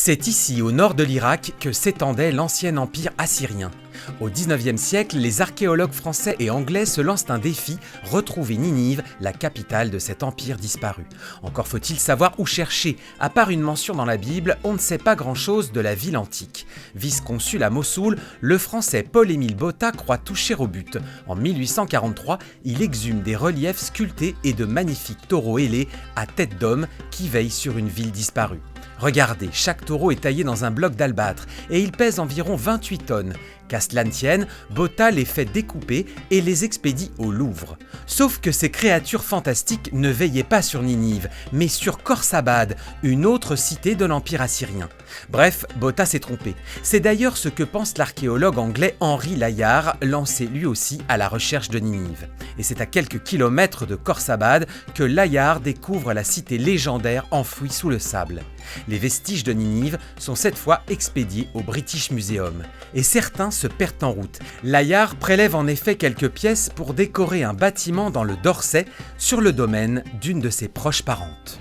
C'est ici, au nord de l'Irak, que s'étendait l'ancien empire assyrien. Au XIXe siècle, les archéologues français et anglais se lancent un défi, retrouver Ninive, la capitale de cet empire disparu. Encore faut-il savoir où chercher. À part une mention dans la Bible, on ne sait pas grand-chose de la ville antique. Vice-consul à Mossoul, le français Paul-Émile Botta croit toucher au but. En 1843, il exhume des reliefs sculptés et de magnifiques taureaux ailés à tête d'homme qui veillent sur une ville disparue. Regardez, chaque taureau est taillé dans un bloc d'albâtre et il pèse environ 28 tonnes. Qu'à cela ne tienne, Botta les fait découper et les expédie au Louvre. Sauf que ces créatures fantastiques ne veillaient pas sur Ninive, mais sur Khorsabad, une autre cité de l'Empire assyrien. Bref, Botta s'est trompé. C'est d'ailleurs ce que pense l'archéologue anglais Henry Layard, lancé lui aussi à la recherche de Ninive. Et c'est à quelques kilomètres de Khorsabad que Layard découvre la cité légendaire enfouie sous le sable. Les vestiges de Ninive sont cette fois expédiés au British Museum. Et certains se perdent en route. Layard prélève en effet quelques pièces pour décorer un bâtiment dans le Dorset, sur le domaine d'une de ses proches parentes.